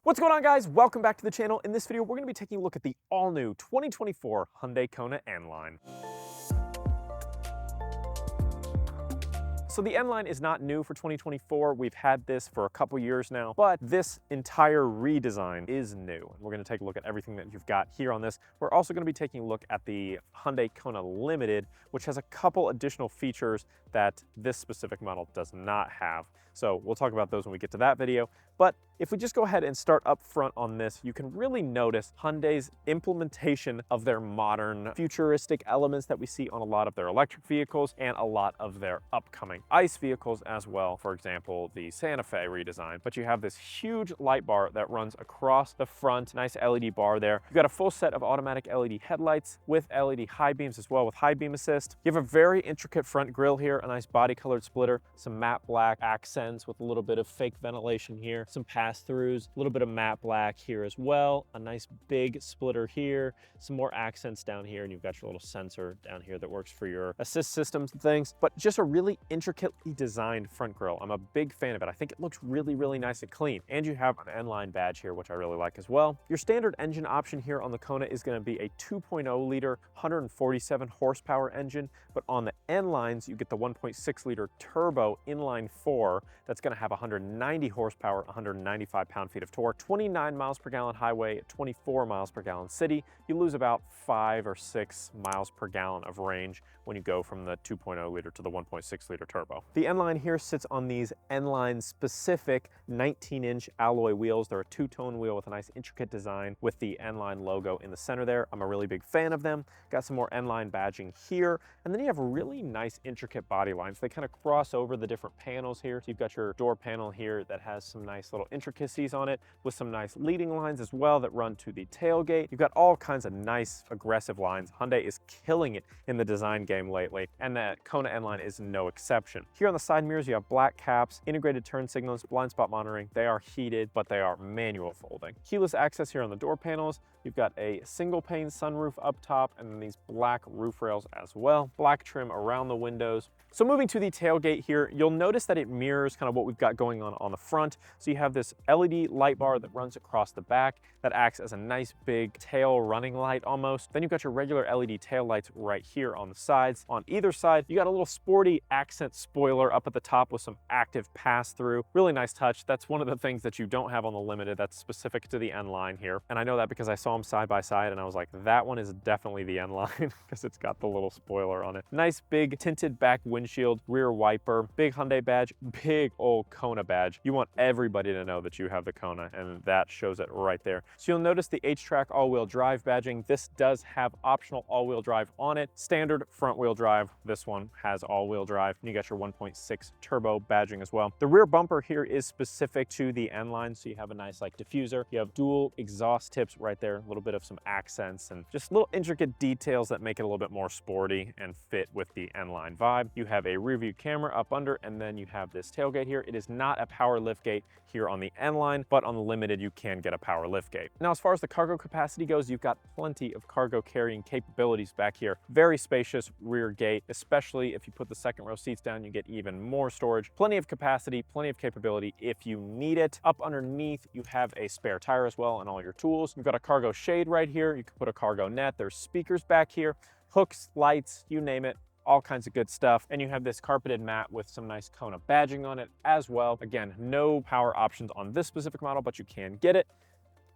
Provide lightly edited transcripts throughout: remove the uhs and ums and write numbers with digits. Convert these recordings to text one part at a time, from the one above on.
What's going on, guys? Welcome back to the channel. In this video, we're going to be taking a look at the all-new 2024 Hyundai Kona N-Line. So the N-Line is not new for 2024. We've had this for a couple years now, but this entire redesign is new. And we're going to take a look at everything that you've got here on this. We're also going to be taking a look at the Hyundai Kona Limited, which has a couple additional features that this specific model does not have. So we'll talk about those when we get to that video. But if we just go ahead and start up front on this, you can really notice Hyundai's implementation of their modern futuristic elements that we see on a lot of their electric vehicles and a lot of their upcoming ICE vehicles as well. For example, the Santa Fe redesign. But you have this huge light bar that runs across the front, nice LED bar there. You've got a full set of automatic LED headlights with LED high beams as well with high beam assist. You have a very intricate front grille here, a nice body colored splitter, some matte black accents with a little bit of fake ventilation here, some pass-throughs, a little bit of matte black here as well, a nice big splitter here, some more accents down here, and you've got your little sensor down here that works for your assist systems and things, but just a really intricately designed front grille. I'm a big fan of it. I think it looks really, really nice and clean. And you have an N-Line badge here, which I really like as well. Your standard engine option here on the Kona is going to be a 2.0 liter, 147 horsepower engine, but on the N-Lines, you get the 1.6 liter turbo inline 4 that's going to have 190 horsepower, 195 pound-feet of torque, 29 miles per gallon highway, 24 miles per gallon city. You lose about 5 or 6 miles per gallon of range when you go from the 2.0 liter to the 1.6 liter turbo. The N-Line here sits on these N-Line specific 19-inch alloy wheels. They're a two-tone wheel with a nice intricate design with the N-Line logo in the center there. I'm a really big fan of them. Got some more N-Line badging here. And then you have really nice intricate body lines. They kind of cross over the different panels here. So you've got your door panel here that has some nice little intricacies on it with some nice leading lines as well that run to the tailgate. You've got all kinds of nice aggressive lines. Hyundai is killing it in the design game lately, and the Kona N-Line is no exception. Here on the side mirrors, you have black caps, integrated turn signals, blind spot monitoring. They are heated, but they are manual folding. Keyless access here on the door panels. You've got a single pane sunroof up top, and then these black roof rails as well. Black trim around the windows. So moving to the tailgate here, you'll notice that it mirrors kind of what we've got going on the front. So you have this LED light bar that runs across the back that acts as a nice big tail running light almost. Then you've got your regular LED tail lights right here on the sides. On either side, you got a little sporty accent spoiler up at the top with some active pass-through. Really nice touch. That's one of the things that you don't have on the Limited that's specific to the N-Line here. And I know that because I saw them side by side and I was like, that one is definitely the N-Line because it's got the little spoiler on it. Nice big tinted back windshield, rear wiper, big Hyundai badge, big old Kona badge. You want everybody to know that you have the Kona, and that shows it right there. So you'll notice the H-Track all-wheel drive badging. This does have optional all-wheel drive on it. Standard front-wheel drive. This one has all-wheel drive. And you got your 1.6 turbo badging as well. The rear bumper here is specific to the N-Line, so you have a nice like diffuser. You have dual exhaust tips right there, a little bit of some accents and just little intricate details that make it a little bit more sporty and fit with the N-Line vibe. You have a rear view camera up under, and then you have this tailgate here. It is not a power lift gate here on the N-Line, but on the Limited, you can get a power lift gate. Now, as far as the cargo capacity goes, you've got plenty of cargo carrying capabilities back here. Very spacious rear gate, especially if you put the second row seats down, you get even more storage. Plenty of capacity, plenty of capability if you need it. Up underneath, you have a spare tire as well and all your tools. You've got a cargo shade right here. You can put a cargo net. There's speakers back here, hooks, lights, you name it. All kinds of good stuff. And you have this carpeted mat with some nice Kona badging on it as well. Again, no power options on this specific model, but you can get it.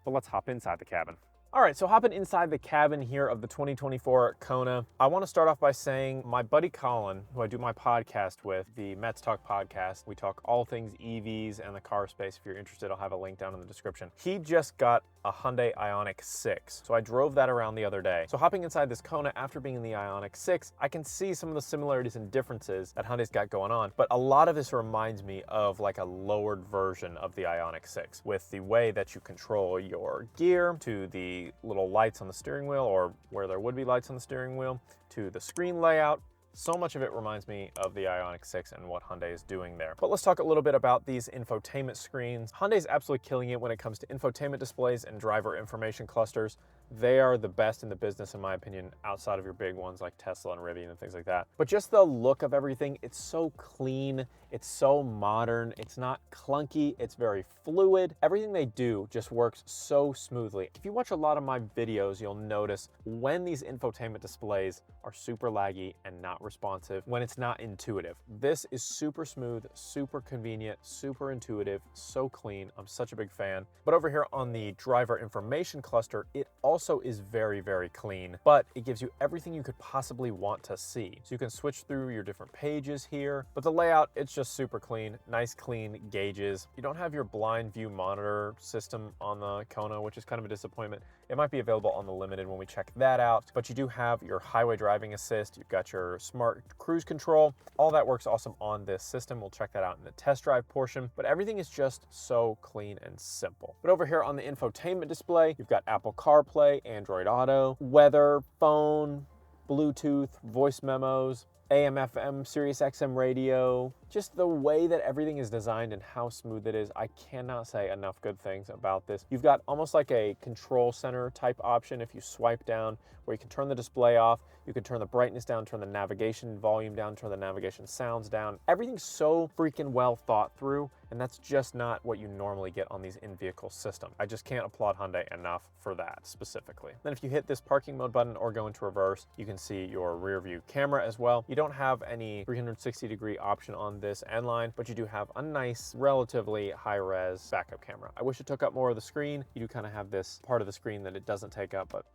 But let's hop inside the cabin. All right, so hopping inside the cabin here of the 2024 Kona, I want to start off by saying my buddy Colin, who I do my podcast with, the Mets Talk podcast, we talk all things EVs and the car space. If you're interested, I'll have a link down in the description. He just got a Hyundai Ioniq 6, so I drove that around the other day. So hopping inside this Kona after being in the Ioniq 6, I can see some of the similarities and differences that Hyundai's got going on, but a lot of this reminds me of like a lowered version of the Ioniq 6 with the way that you control your gear, to the little lights on the steering wheel, or where there would be lights on the steering wheel, to the screen layout, So much of it reminds me of the Ioniq 6 and what Hyundai is doing there. But let's talk a little bit about these infotainment screens. Hyundai is absolutely killing it when it comes to infotainment displays and driver information clusters. They are the best in the business, in my opinion, outside of your big ones like Tesla and Rivian and things like that. But just the look of everything, it's so clean, it's so modern, it's not clunky, it's very fluid. Everything they do just works so smoothly. If you watch a lot of my videos, you'll notice when these infotainment displays are super laggy and not responsive, when it's not intuitive. This is super smooth, super convenient, super intuitive, so clean. I'm such a big fan. But over here on the driver information cluster, it also is very, very clean, but it gives you everything you could possibly want to see. So you can switch through your different pages here, but the layout, it's just super clean, nice clean gauges. You don't have your blind view monitor system on the Kona, which is kind of a disappointment. It might be available on the Limited when we check that out, but you do have your highway driving assist, you've got your smart cruise control. All that works awesome on this system. We'll check that out in the test drive portion, but everything is just so clean and simple. But over here on the infotainment display, you've got Apple CarPlay, Android Auto, weather, phone, Bluetooth, voice memos, AM, FM, Sirius XM radio. Just the way that everything is designed and how smooth it is, I cannot say enough good things about this. You've got almost like a control center type option if you swipe down, where you can turn the display off, you can turn the brightness down, turn the navigation volume down, turn the navigation sounds down. Everything's so freaking well thought through, and that's just not what you normally get on these in-vehicle systems. I just can't applaud Hyundai enough for that specifically. Then if you hit this parking mode button or go into reverse, you can see your rear view camera as well. You don't have any 360-degree option on this N-Line, but you do have a nice, relatively high-res backup camera. I wish it took up more of the screen. You do kind of have this part of the screen that it doesn't take up, but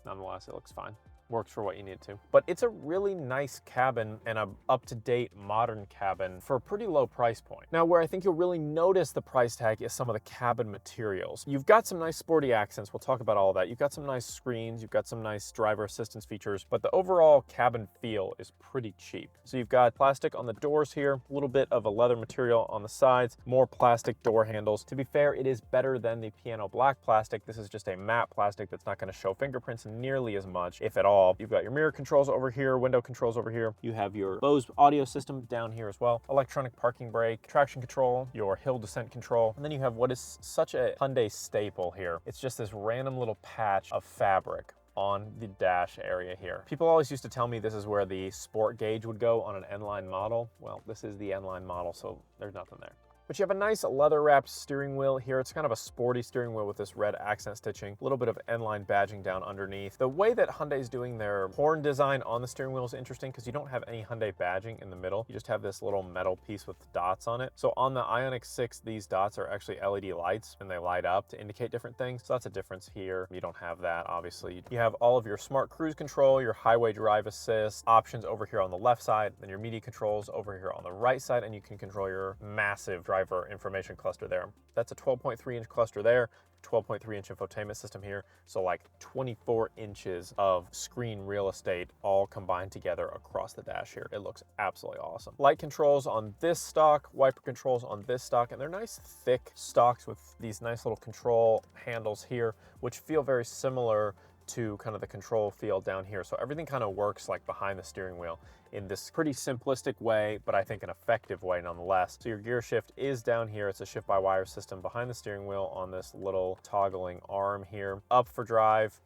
nonetheless, it looks fine. Works for what you need to. But it's a really nice cabin and a up-to-date modern cabin for a pretty low price point. Now, where I think you'll really notice the price tag is some of the cabin materials. You've got some nice sporty accents. We'll talk about all that. You've got some nice screens. You've got some nice driver assistance features, but the overall cabin feel is pretty cheap. So you've got plastic on the doors here, a little bit of a leather material on the sides, more plastic door handles. To be fair, it is better than the piano black plastic. This is just a matte plastic that's not going to show fingerprints nearly as much, if at all. You've got your mirror controls over here, window controls over here. You have your Bose audio system down here as well. Electronic parking brake, traction control, your hill descent control. And then you have what is such a Hyundai staple here. It's just this random little patch of fabric on the dash area here. People always used to tell me this is where the sport gauge would go on an N-Line model. Well, this is the N-Line model, so there's nothing there. But you have a nice leather wrapped steering wheel here. It's kind of a sporty steering wheel with this red accent stitching, a little bit of N-Line badging down underneath. The way that Hyundai is doing their horn design on the steering wheel is interesting because you don't have any Hyundai badging in the middle. You just have this little metal piece with dots on it. So on the Ioniq 6, these dots are actually LED lights and they light up to indicate different things. So that's a difference here. You don't have that, obviously. You have all of your smart cruise control, your highway drive assist options over here on the left side, then your media controls over here on the right side, and you can control your massive driver information cluster there. That's a 12.3-inch cluster there, 12.3-inch infotainment system here. So like 24 inches of screen real estate all combined together across the dash here. It looks absolutely awesome. Light controls on this stock, wiper controls on this stock, and they're nice thick stocks with these nice little control handles here, which feel very similar to kind of the control feel down here. So everything kind of works like behind the steering wheel in this pretty simplistic way, but I think an effective way nonetheless. So your gear shift is down here. It's a shift by wire system behind the steering wheel on this little toggling arm here. Up for drive,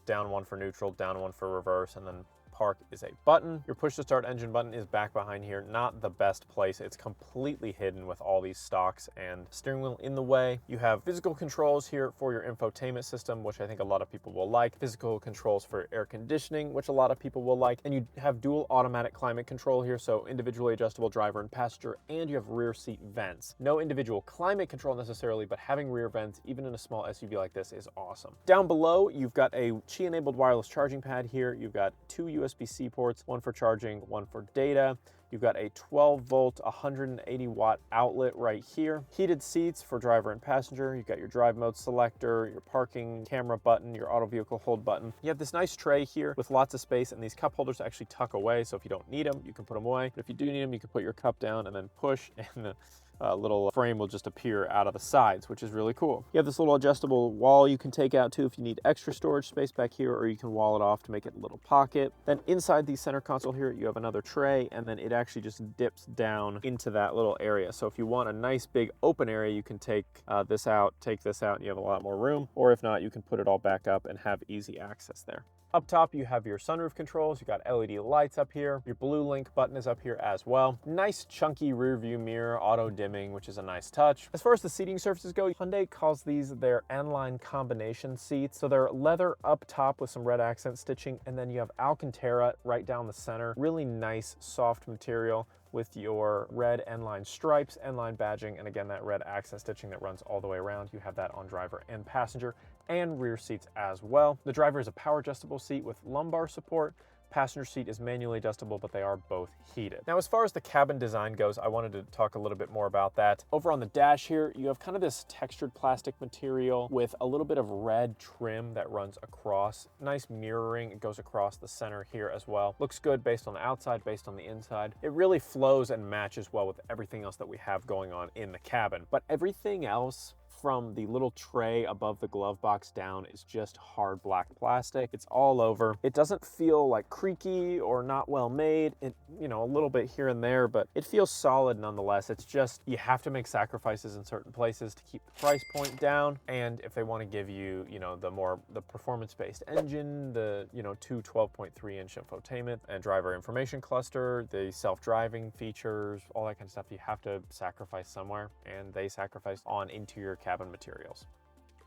down one for neutral, down one for reverse, and then park is a button. Your push to start engine button is back behind here. Not the best place. It's completely hidden with all these stocks and steering wheel in the way. You have physical controls here for your infotainment system, which I think a lot of people will like. Physical controls for air conditioning, which a lot of people will like. And you have dual automatic climate control here, so individually adjustable driver and passenger, and you have rear seat vents. No individual climate control necessarily, but having rear vents, even in a small SUV like this, is awesome. Down below, you've got a Qi-enabled wireless charging pad here. You've got two USB-C ports, one for charging, one for data. You've got a 12-volt, 180-watt outlet right here. Heated seats for driver and passenger. You've got your drive mode selector, your parking camera button, your auto vehicle hold button. You have this nice tray here with lots of space, and these cup holders actually tuck away, so if you don't need them, you can put them away. But if you do need them, you can put your cup down and then push, and little frame will just appear out of the sides, which is really cool. You have this little adjustable wall you can take out too if you need extra storage space back here, or you can wall it off to make it a little pocket. Then inside the center console here, you have another tray, and then it actually just dips down into that little area. So if you want a nice big open area, you can take this out, take this out, and you have a lot more room. Or if not, you can put it all back up and have easy access there. Up top, you have your sunroof controls. You got LED lights up here. Your blue link button is up here as well. Nice chunky rear view mirror, auto dimming, which is a nice touch. As far as the seating surfaces go, Hyundai calls these their N-Line combination seats. So they're leather up top with some red accent stitching, and then you have Alcantara right down the center. Really nice soft material with your red N-Line stripes, N-Line badging, and again, that red accent stitching that runs all the way around. You have that on driver and passenger and rear seats as well. The driver is a power adjustable seat with lumbar support. Passenger seat is manually adjustable, but they are both heated. Now, as far as the cabin design goes, I wanted to talk a little bit more about that. Over on the dash here, you have kind of this textured plastic material with a little bit of red trim that runs across. Nice mirroring, it goes across the center here as well. Looks good based on the outside, based on the inside. It really flows and matches well with everything else that we have going on in the cabin. But everything else from the little tray above the glove box down is just hard black plastic. It's all over. It doesn't feel like creaky or not well made. It, you know, a little bit here and there, but it feels solid nonetheless. It's just, you have to make sacrifices in certain places to keep the price point down. And if they want to give you, you know, the performance-based engine, the, you know, two 12.3-inch infotainment and driver information cluster, the self-driving features, all that kind of stuff, you have to sacrifice somewhere, and they sacrifice on interior cabin materials.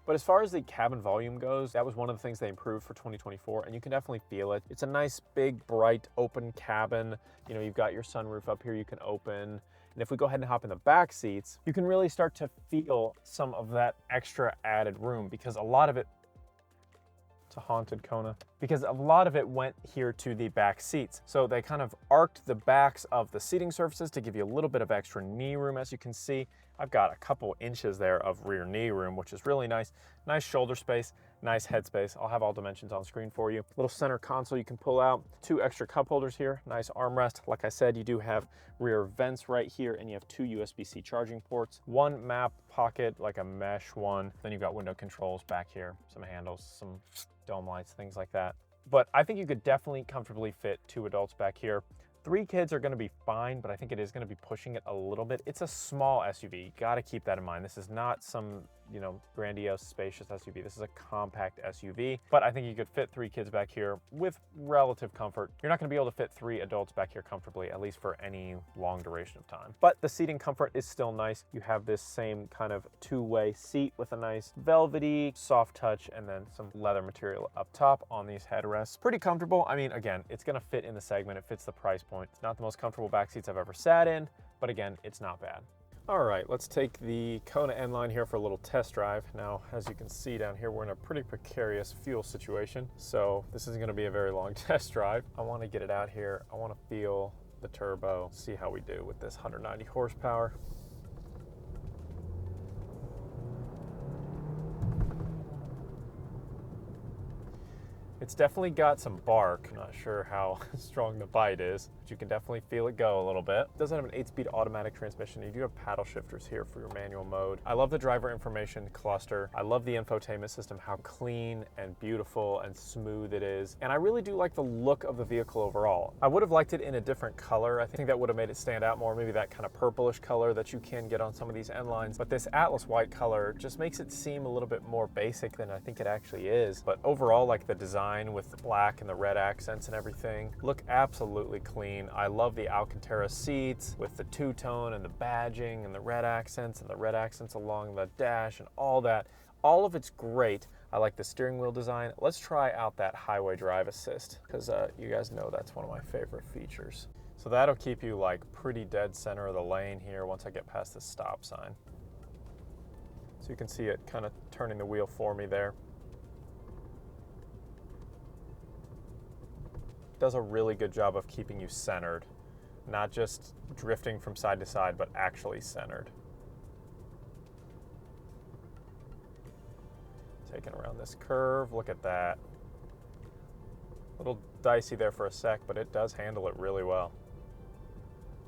But as far as the cabin volume goes, that was one of the things they improved for 2024, and you can definitely feel it. It's a nice, big, bright, open cabin. You know, you've got your sunroof up here you can open. And if we go ahead and hop in the back seats, you can really start to feel some of that extra added room, because a lot of it, it's a haunted Kona, because a lot of it went here to the back seats. So they kind of arced the backs of the seating surfaces to give you a little bit of extra knee room. As you can see, I've got a couple inches there of rear knee room, which is really nice. Nice shoulder space, nice head space. I'll have all dimensions on screen for you. Little center console you can pull out. 2 extra cup holders here, nice armrest. Like I said, you do have rear vents right here, and you have 2 USB-C charging ports. 1 map pocket, like a mesh one. Then you've got window controls back here, some handles, some dome lights, things like that. But I think you could definitely comfortably fit 2 adults back here. 3 kids are gonna be fine, but I think it is gonna be pushing it a little bit. It's a small SUV, you gotta keep that in mind. This is not some, you know, grandiose, spacious SUV. This is a compact SUV, but I think you could fit 3 kids back here with relative comfort. You're not gonna be able to fit 3 adults back here comfortably, at least for any long duration of time. But the seating comfort is still nice. You have this same kind of 2-way seat with a nice velvety, soft touch, and then some leather material up top on these headrests. Pretty comfortable. I mean, again, it's gonna fit in the segment. It fits the price point. It's not the most comfortable back seats I've ever sat in, but again, it's not bad. All right, let's take the Kona N-Line here for a little test drive. Now, as you can see down here, we're in a pretty precarious fuel situation, so this isn't gonna be a very long test drive. I wanna get it out here. I wanna feel the turbo, see how we do with this 190 horsepower. It's definitely got some bark. I'm not sure how strong the bite is, but you can definitely feel it go a little bit. It doesn't have an 8-speed automatic transmission. You do have paddle shifters here for your manual mode. I love the driver information cluster. I love the infotainment system, how clean and beautiful and smooth it is. And I really do like the look of the vehicle overall. I would have liked it in a different color. I think that would have made it stand out more, maybe that kind of purplish color that you can get on some of these N-Lines. But this Atlas white color just makes it seem a little bit more basic than I think it actually is. But overall, like the design with the black and the red accents and everything look absolutely clean. I love the Alcantara seats with the two-tone and the badging and the red accents along the dash and all that. All of it's great. I like the steering wheel design. Let's try out that highway drive assist, because you guys know that's one of my favorite features. So that'll keep you like pretty dead center of the lane here once I get past this stop sign. So you can see it kind of turning the wheel for me there. Does a really good job of keeping you centered, not just drifting from side to side, but actually centered. Taking around this curve, look at that. A little dicey there for a sec, but it does handle it really well.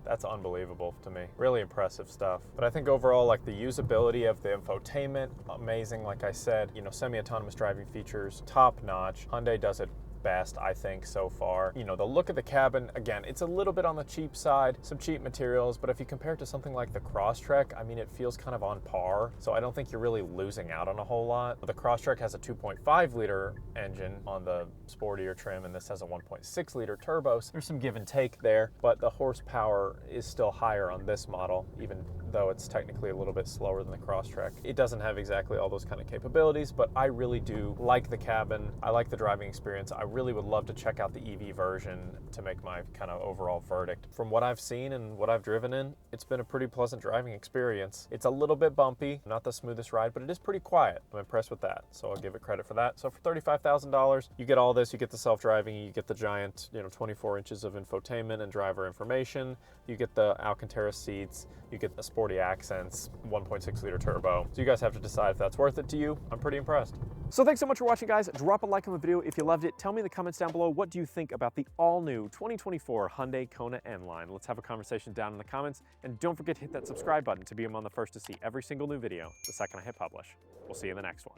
That's unbelievable to me. Really impressive stuff. But I think overall, like the usability of the infotainment, amazing. Like I said, you know, semi-autonomous driving features, top notch. Hyundai does it best, I think, so far. You know, the look of the cabin, again, it's a little bit on the cheap side, some cheap materials, but if you compare it to something like the Crosstrek, I mean, it feels kind of on par, so I don't think you're really losing out on a whole lot. The Crosstrek has a 2.5 liter engine on the sportier trim, and this has a 1.6 liter turbo, so there's some give and take there, but the horsepower is still higher on this model, even though it's technically a little bit slower than the Crosstrek. It doesn't have exactly all those kind of capabilities, but I really do like the cabin. I like the driving experience. I really would love to check out the EV version to make my kind of overall verdict. From what I've seen and what I've driven in, it's been a pretty pleasant driving experience. It's a little bit bumpy, not the smoothest ride, but it is pretty quiet. I'm impressed with that, so I'll give it credit for that. So for $35,000, you get all this. You get the self-driving, you get the giant, 24 inches of infotainment and driver information, you get the Alcantara seats, you get the sporty accents, 1.6 liter turbo. So you guys have to decide if that's worth it to you. I'm pretty impressed. So thanks so much for watching, guys. Drop a like on the video if you loved it. Tell me in the comments down below, what do you think about the all-new 2024 Hyundai Kona N-Line? Let's have a conversation down in the comments. And don't forget to hit that subscribe button to be among the first to see every single new video the second I hit publish. We'll see you in the next one.